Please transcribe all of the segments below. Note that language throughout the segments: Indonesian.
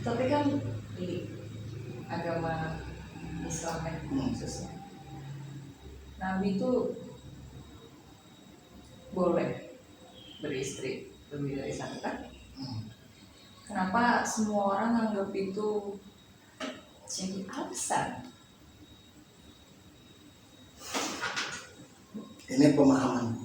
Tapi kan di agama Islam ya khususnya, Nabi itu boleh beristri lebih dari satu kan? Kenapa semua orang anggap itu jadi alasan? Ini pemahaman.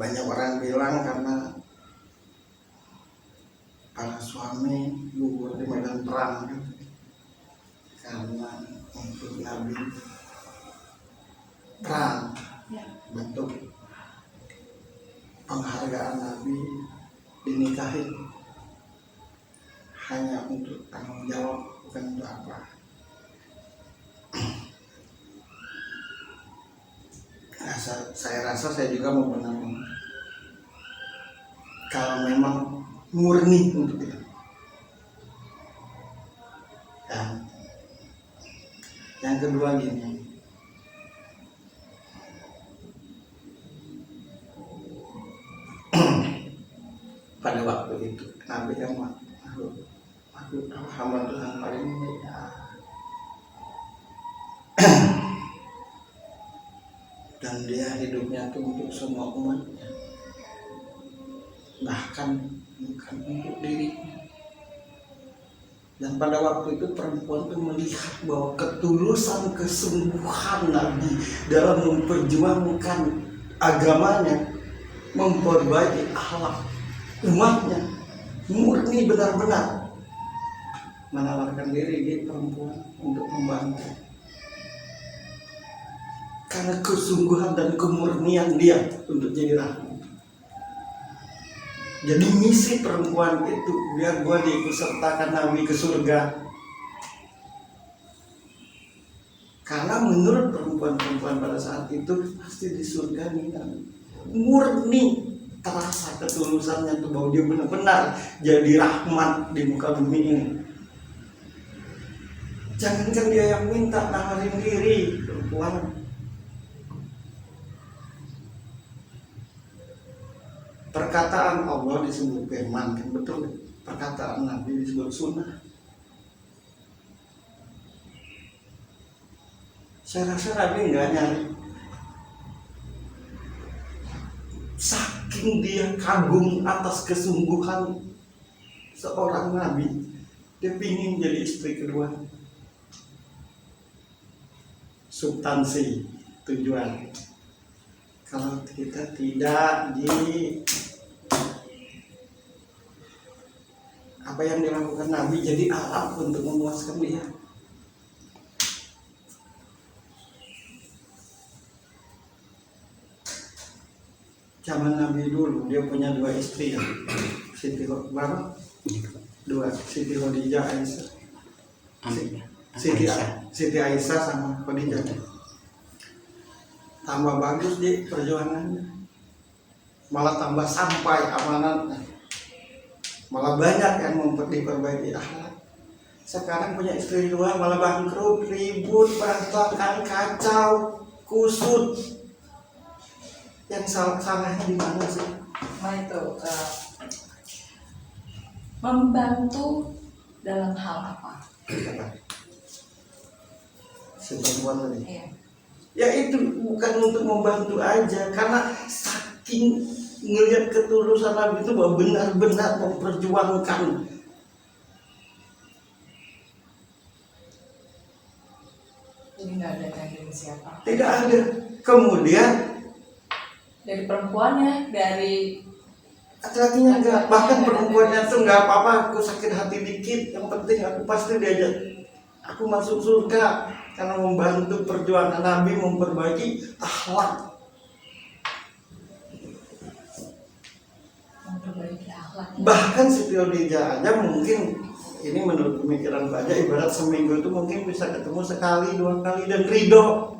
Banyak orang bilang karena para suami gugur di medan perang kan? Karena untuk Nabi perang bentuk penghargaan Nabi dinikahin hanya untuk tanggung jawab, bukan untuk apa. Nah, saya rasa saya juga mau menang kalau memang murni untuk itu. Dan yang kedua gini, pada waktu itu Nabi yang aku hamba Tuhan paling mulia. Dan dia hidupnya tuh untuk semua umatnya, bahkan bukan untuk dirinya. Dan pada waktu itu perempuan itu melihat bahwa ketulusan kesungguhan Nabi dalam memperjuangkan agamanya, memperbaiki akhlak umatnya, murni benar-benar menawarkan diri di perempuan untuk membantu. Karena kesungguhan dan kemurnian dia untuk jadi rahmat. Jadi misi perempuan itu biar gua diikutsertakan Nabi ke surga. Karena menurut perempuan-perempuan pada saat itu pasti di surga nih kan murni terasa ketulusannya tuh bahwa dia benar-benar jadi rahmat di muka bumi ini. Jangankan dia yang minta, nawarin diri perempuan. Perkataan Allah disebut firman, kan betul. Perkataan Nabi disebut sunnah. Saya rasa Nabi nggak nyari. Saking dia kagum atas kesungguhan seorang Nabi, dia pingin jadi istri kedua. Substansi tujuan. Kalau kita tidak di apa yang dilakukan Nabi jadi alat untuk memuaskan dia. Zaman Nabi dulu dia punya dua istri ya, Siti berapa? Dua, Siti Khadijah, Aisyah. Siti Aisyah sama Khadijah. Tambah bagus di perjuangannya, malah tambah sampai amanatnya, malah banyak yang diperbaiki akhlak. Sekarang punya istri dua malah bangkrut, ribut, berantakan, kacau, kusut. Yang salahnya di mana sih? Nah itu membantu dalam hal apa? Sebuah tadi. Iya. Ya itu bukan untuk membantu aja, karena saking ngelihat ketulusan Nabi itu bahwa benar-benar memperjuangkan. Jadi nggak ada dari siapa? Tidak ada. Kemudian Dari perempuannya, dari laki-lakinya enggak, bahkan perempuannya tuh nggak apa-apa, aku sakit hati dikit, yang penting aku pasti diajak, aku masuk surga. karena membantu perjuangan Nabi memperbaiki akhlak. Memperbaiki akhlak. Bahkan Siti Khadijah aja mungkin, ini menurut pemikiran Baja, ibarat seminggu itu mungkin bisa ketemu sekali, 2 kali dan ridho.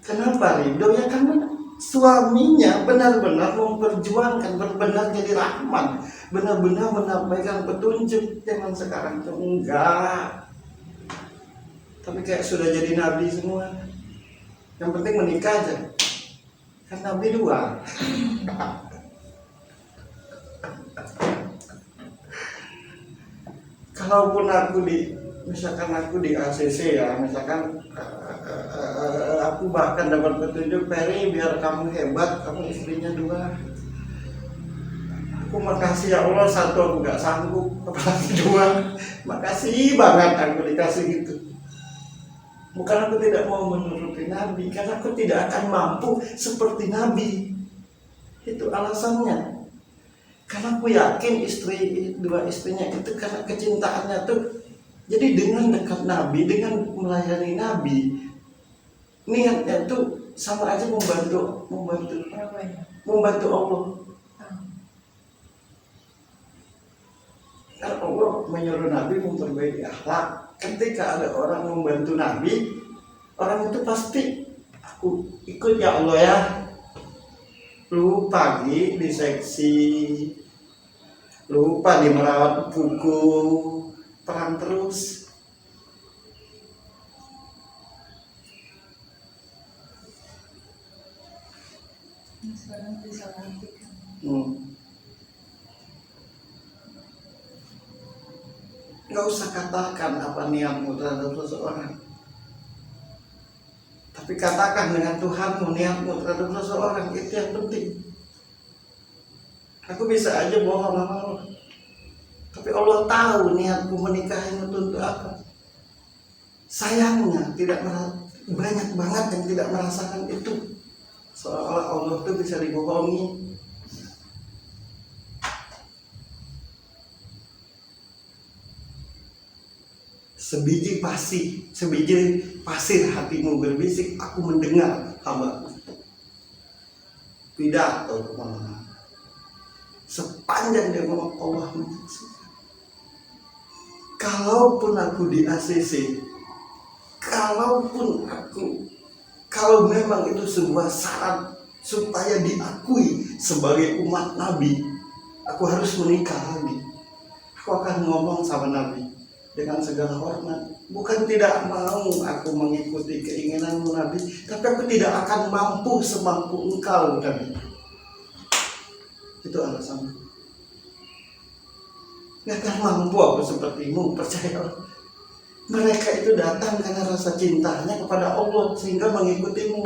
Kenapa ridho? Ya karena suaminya benar-benar memperjuangkan, benar-benar jadi rahmat, benar-benar menyampaikan petunjuk. Jangan sekarang itu enggak, tapi kayak sudah jadi nabi semua. Yang penting menikah aja, kan nabi 2. Kalaupun misalkan aku di ACC ya, misalkan aku bahkan dapat petunjuk, Peri biar kamu hebat, kamu istrinya 2. Aku makasih ya Allah, 1 aku gak sanggup, apalagi 2. Makasih banget aku dikasih gitu. Bukan aku tidak mau menuruti Nabi, karena aku tidak akan mampu seperti Nabi. Itu alasannya. Karena aku yakin 2 istrinya itu karena kecintaannya tuh. Jadi dengan dekat Nabi, dengan melayani Nabi, niatnya tuh sama aja membantu Allah. Karena Allah menyuruh Nabi memperbaiki akhlak. Ketika ada orang membantu Nabi, orang itu pasti, aku ikut ya Allah ya. Lu pagi di seksi, lupa di merawat buku, perang terus. Sekarang bisa lanjutkan. Gak usah katakan apa niatmu terhadap seseorang, tapi katakan dengan Tuhanmu niatmu terhadap seseorang. Itu yang penting. Aku bisa aja bohong sama Allah, tapi Allah tahu niatku menikahimu untuk apa. Sayangnya banyak banget yang tidak merasakan itu. Seolah Allah itu bisa dibohongi. Sebiji pasir hatimu berbisik, aku mendengar hambaku. Pidato kemana-mana. Sepanjang dia ngomong Allah menyaksikan. Kalaupun aku di ACC, kalau memang itu sebuah syarat supaya diakui sebagai umat Nabi, aku harus menikah lagi. Aku akan ngomong sama Nabi dengan segala hormat. Bukan tidak mau aku mengikuti keinginanmu Nabi, tapi aku tidak akan mampu semampu engkau Nabi. Itu alasannya. Gak akan mampu aku sepertimu, percaya. Mereka itu datang karena rasa cintanya kepada Allah sehingga mengikutimu.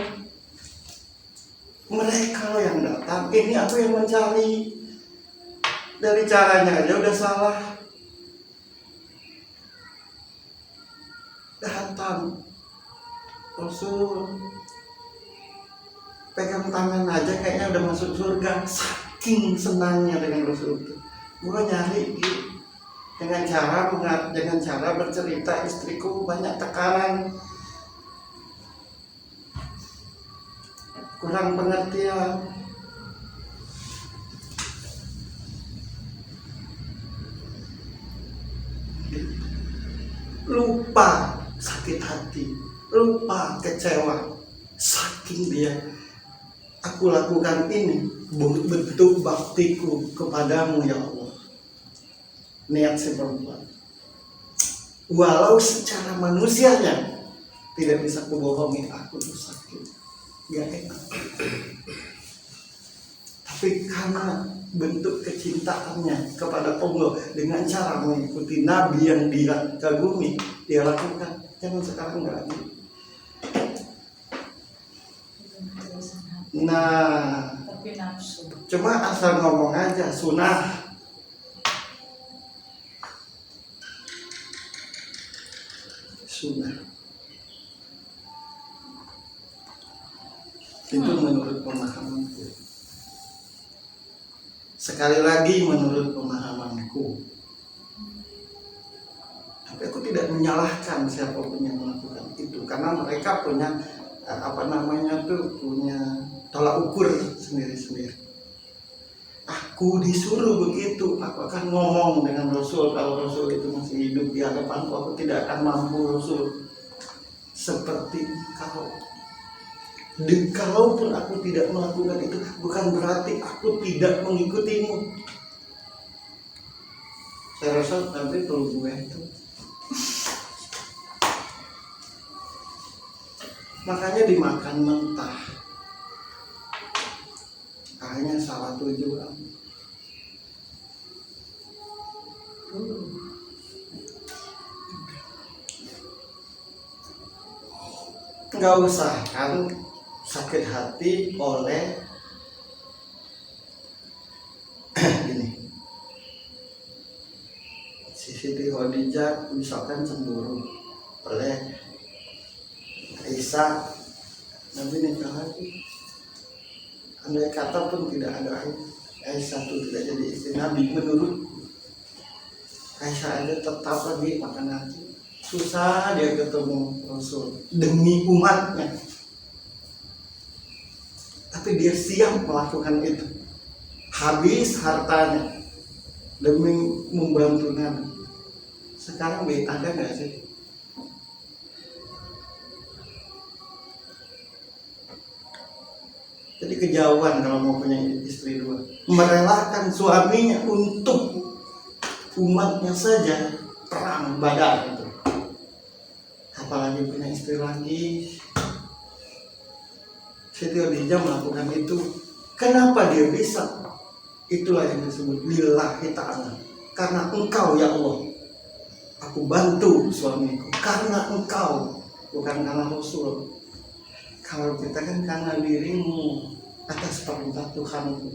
Mereka loh yang datang, ini aku yang mencari. Dari caranya aja udah salah. Datang Rasul, pegang tangan aja kayaknya udah masuk surga. Saking senangnya dengan Rasul itu. Gue nyari gitu. Dengan cara bercerita, istriku banyak tekanan, kurang pengertian. Lupa sakit hati, lupa kecewa. Saking dia, aku lakukan ini bentuk baktiku kepadamu ya Allah. Niat si perempuan, walau secara manusianya tidak bisa kubohongi, aku tuh sakit, gak enak. Tapi karena bentuk kecintaannya kepada Allah dengan cara mengikuti Nabi yang dia kagumi, dia lakukan. Jangan sekarang gak lagi. Nah, Tapi nafsu. cuma asal ngomong aja sunnah. Sunnah itu menurut pemahamanku. Sekali lagi menurut pemahamanku. tidak menyalahkan siapapun yang melakukan itu, karena mereka punya punya tolak ukur sendiri-sendiri. Aku disuruh begitu, aku akan ngomong dengan Rasul. Kalau Rasul itu masih hidup di hadapanku, aku tidak akan mampu Rasul seperti kau. Kalaupun aku tidak melakukan itu, bukan berarti aku tidak mengikutimu. Saya rasa nanti perlu gue itu. Makanya dimakan mentah, akhirnya salah tujuan. Nggak usah kan sakit hati oleh gini, Siti Khadijah misalkan cemburu oleh Aisyah, Nabi nikah lagi. Andai kata pun tidak ada Aisyah itu tidak jadi istri Nabi, menurut Aisyah ada tetap lagi makan nasi. Susah dia ketemu Rasul demi umatnya, tapi dia siap melakukan itu, habis hartanya demi membantu Nabi. Sekarang ada nggak sih? Jadi kejauhan kalau mau punya istri dua, merelakan suaminya untuk umatnya saja, perang Badar itu. Apalagi punya istri lagi. Siti Khadijah melakukan itu. Kenapa dia bisa? Itulah yang disebut lillahi ta'ala. Karena engkau ya Allah, aku bantu suamiku. Karena engkau, bukan karena Rasul. Kalau kita kan karena dirimu, atas perintah Tuhanku.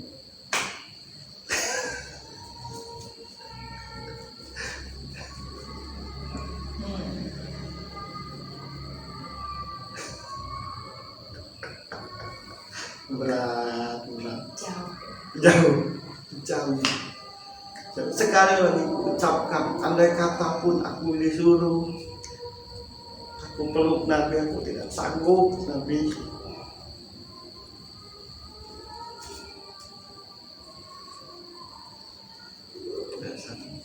Berat. Jauh. Sekali lagi ucapkan, andai kata pun aku disuruh, aku peluk Nabi, aku tidak sanggup Nabi. Tidak sanggup.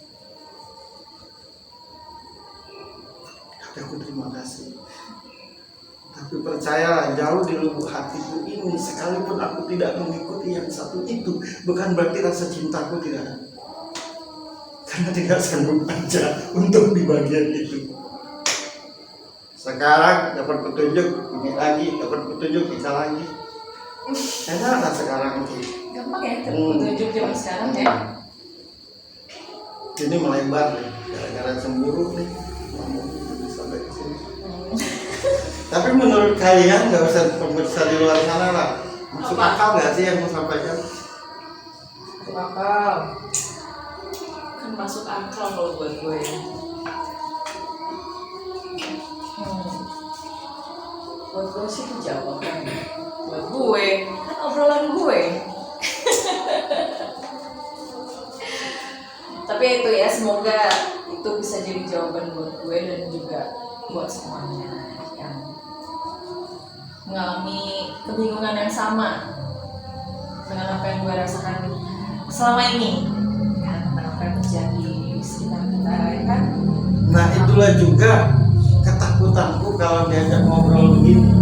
Tapi aku terima kasih. Tapi percayalah, jauh di lubuk hatiku ini, sekalipun aku tidak mengikuti yang satu itu, bukan berarti rasa cintaku tidak ada. Karena tidak sanggup aja untuk di bagian itu. Sekarang dapat petunjuk, ini lagi, dapat petunjuk, bisa lagi. Enak lah sekarang itu. Gampang ya petunjuk zaman sekarang ya. Ini melebar nih, gara-gara cemburu nih. Bisa sampai ke sini. Tapi menurut kalian nggak usah pemirsa di luar sana lah, masuk akal nggak sih yang mau sampaikan? Masuk akal. Kan masuk akal kalau buat gue. Buat gue sih itu jawaban. Buat gue kan obrolan gue. Tapi itu ya, semoga itu bisa jadi jawaban buat gue dan juga buat semuanya yang mengalami kebingungan yang sama dengan apa yang gue rasakan selama ini, kan, tentang apa yang terjadi di sekitar kita, ya kan? Nah itulah juga ketakutanku kalau diajak ngobrol begini.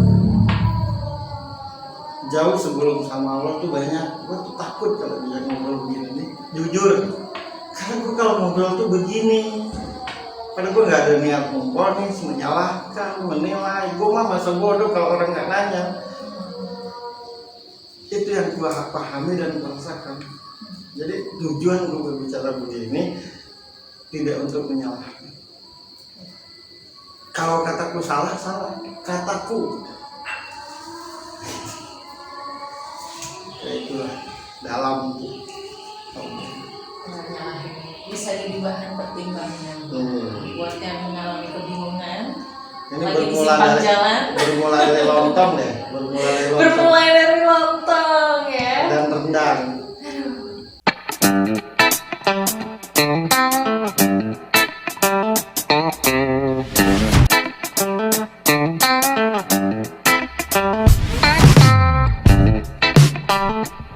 Jauh sebelum sama Allah tuh banyak, gue tuh takut kalau diajak ngobrol begini nih, jujur. Karena gue kalau ngobrol tuh begini, padahal gue nggak ada niat memponis, menyalahkan, menilai. Gue mah masa bodoh kalau orang nggak nanya. Itu yang gue pahami dan merasakan. Jadi tujuan gue berbicara begini tidak untuk menyalahkan. Kalau kataku salah, kataku. Ya itulah dalam bisa jadi bahan pertimbangan buat yang mengalami kebingungan. ini lagi di simpang jalan. Bermula dari lontong ya, bermulai dari lontong ya. Dan rendang. Aduh. Bye.